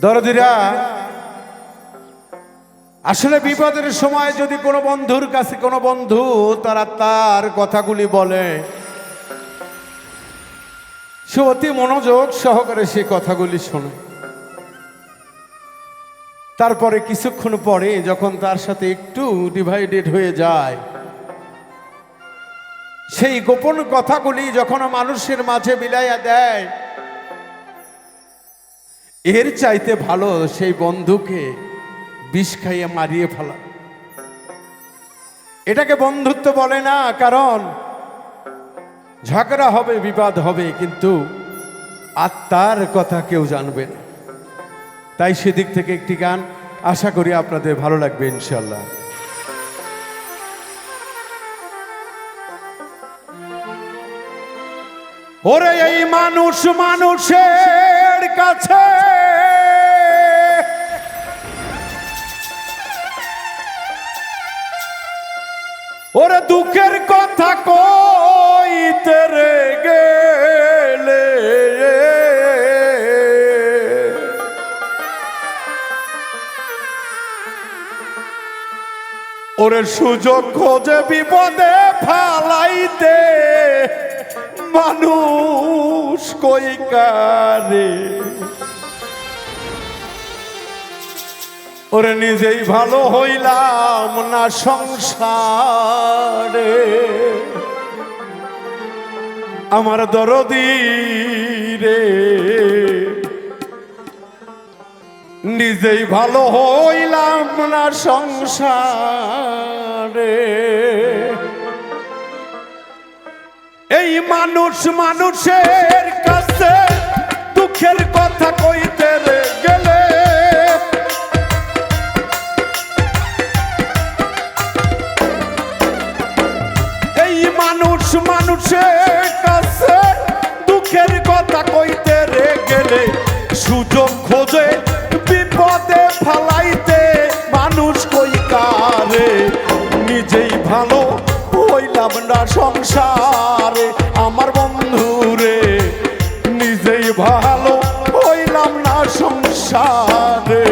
দরদিরা, আসলে বিপদের সময় যদি কোনো বন্ধুর কাছে কোনো বন্ধু তার কথাগুলি বলে, সে অতি মনোযোগ সহকারে সে কথাগুলি শোনে। তারপরে কিছুক্ষণ পরে যখন তার সাথে একটু ডিভাইডেড হয়ে যায়, সেই গোপন কথাগুলি যখন মানুষের মাঝে বিলাইয়া দেয়, এর চাইতে ভালো সেই বন্ধুকে বিষ খাইয়ে মারিয়ে ফেলা। এটাকে বন্ধুত্ব বলে না, কারণ ঝগড়া হবে, বিবাদ হবে, কিন্তু আত্মার কথা কেউ জানবে না। তাই সেদিক থেকে একটি গান আশা করি আপনাদের ভালো লাগবে ইনশাল্লাহ। ওরে এই মানুষ মানুষের কাছে ওরে দুঃখের কথা কইতে রে গেলে, ওরে সুযোগ খোঁজে বিপদে ফালাইতে মানুষ কই কারে। ওরে নিজেই ভালো হইলাম না সংসারে, আমার দরদি রে নিজেই ভালো হইলাম না সংসারে। এই মানুষ মানুষের কাছে দুঃখের কথা কইতে গেলে, এই মানুষ মানুষের কাছে দুঃখের কথা কইতে গেলে সুযোগ খোঁজে বিপদে ফালাইতে মানুষ কই কারে। নিজেই ভালো হইলাম না সংসারে, আমার বন্ধুরে নিজেই ভালো হইলাম না সংসারে।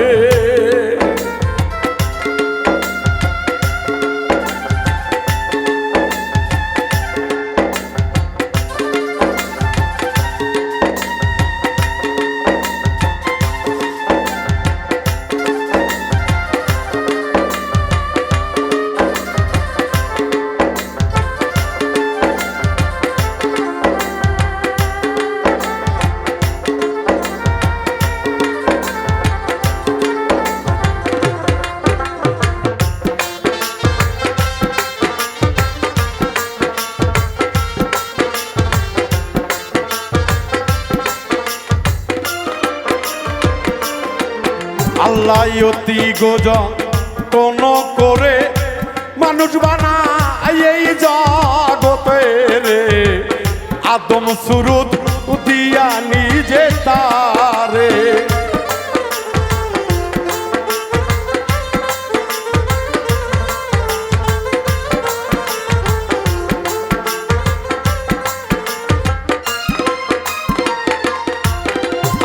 আল্লাহ অতি গোজন করে মানুষ বানায় এই জগতে রে, আদম সুরুদ দিয়া নিজে তারে।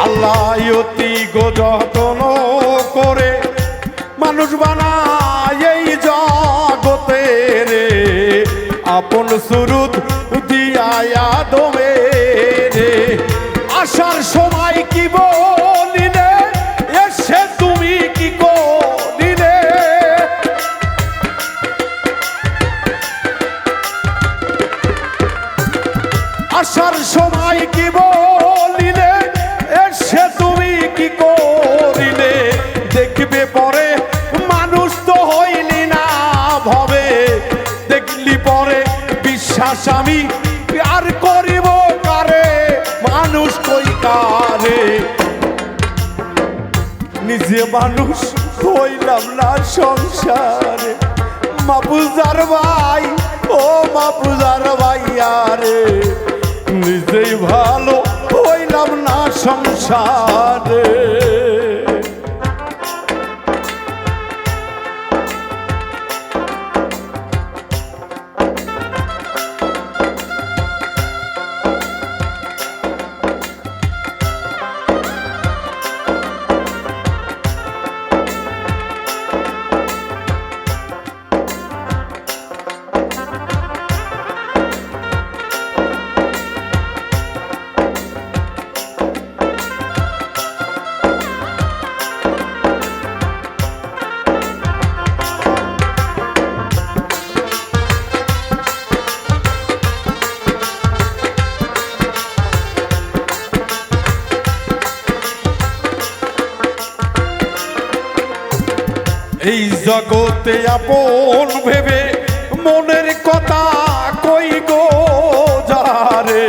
আল্লাহ অতি গোজন করে মানুষ বানায় এই জগতে রে, আপন সুরুদ দিয়া আদমে রে। আসার সময় কি বলিলে, এসে তুমি কি করিলে। আসার সময় কি বলিলে, এসে তুমি কি করিলে। দেখবে পরে মানুষ তো হইলি না ভবে, দেখলি পরে বিশ্বাস আমি আর করিব কারে। মানুষ কই কারে, নিজে মানুষ হইলাম না সংসারে। মাপুজার ভাই, ও মাপুজার ভাইয়ারে নিজেই ভালো হইলাম না সংসারে। এই জগতে আপন ভেবে মনের কথা কই গো যারে,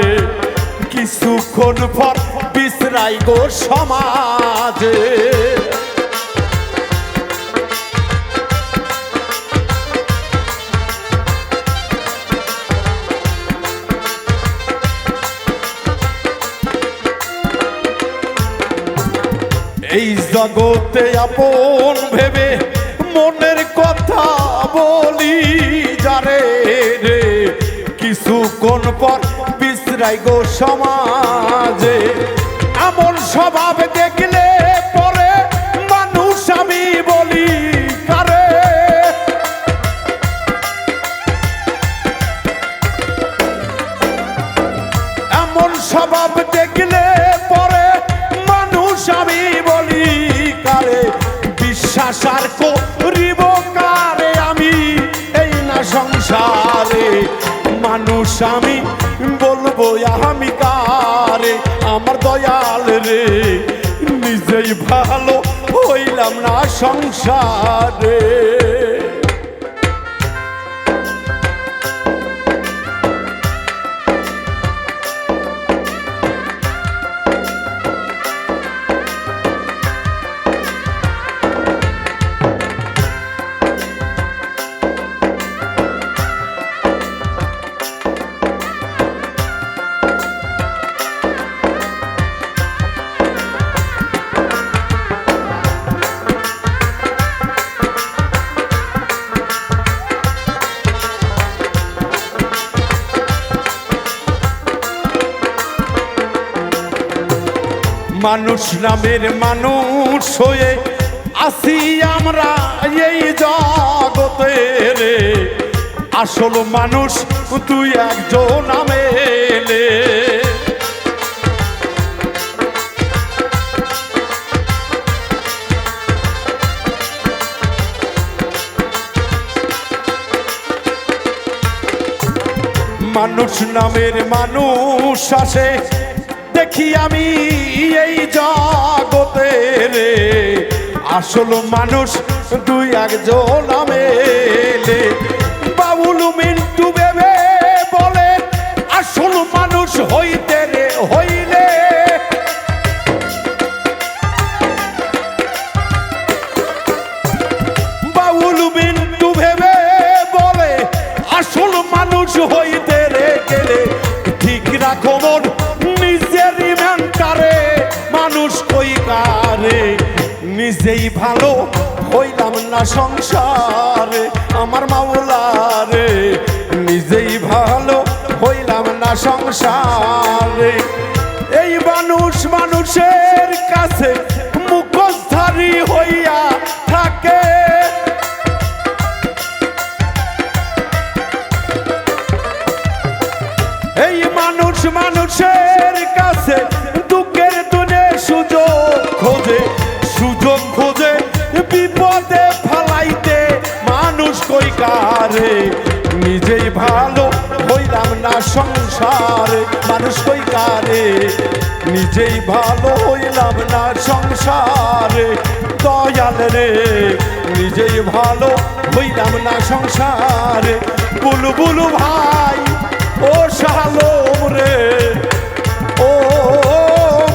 কিছুক্ষণ পর বিশ্রাই গো সমাজে। এই জগতে আপন ভেবে মনের কথা বলি যারে রে, কিছুক্ষণ পর বিশ্রাই গো সমাজে। এমন স্বভাব দেখলে পরে মানুষ আমি বলি কারে, এমন স্বভাব দেখলে পরে মানুষ আমি বলি কারে, বিশ্বাস আর করিব কারে আমি এই না সংসারে, মানুষ আমি বলবো আমি কারে, আমার দয়াল রে নিজেই ভালো হইলাম না সংসারে। মানুষ নামের মানুষ হয়ে আসি আমরা এই জগতে রে, আসল মানুষ তুই একজন মেলে। মানুষ নামের মানুষ আসে দেখি আমি এই জগতে রে, আসল মানুষ দুই একজন মেলে। বাউল মিন্টু ভেবে বলে আসল মানুষ হইতে রে হইলে, বাউল মিন্টু ভেবে বলে আসল মানুষ হইতে রে গেলে, ঠিক রাখো মন নিজের ইমানটারে, মানুষ কই কারে নিজেই ভালো হইলাম না সংসারে, আমার মাওলারে নিজেই ভালো হইলাম না সংসারে। এই মানুষ মানুষের কাছে মুখোশধারী হইয়া থাকে, এই মানুষ মানুষের কাছে দুঃখের দিনে সুযোগ খোঁজে, সুযোগ খোঁজে বিপদে ফেলাইতে মানুষ কই কারে নিজেই ভালো হইলাম না সংসারে, মানুষ কই কারে নিজেই ভালো হইলাম না সংসারে। দয়াল রে নিজেই ভালো হইলাম না সংসারে। বুলবুল ভাই ও শালম রে, ও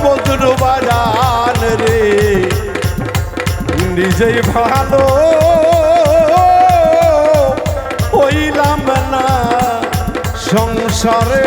মজনু বাজান রে, নিজেই ভালো হইলাম না সংসারে।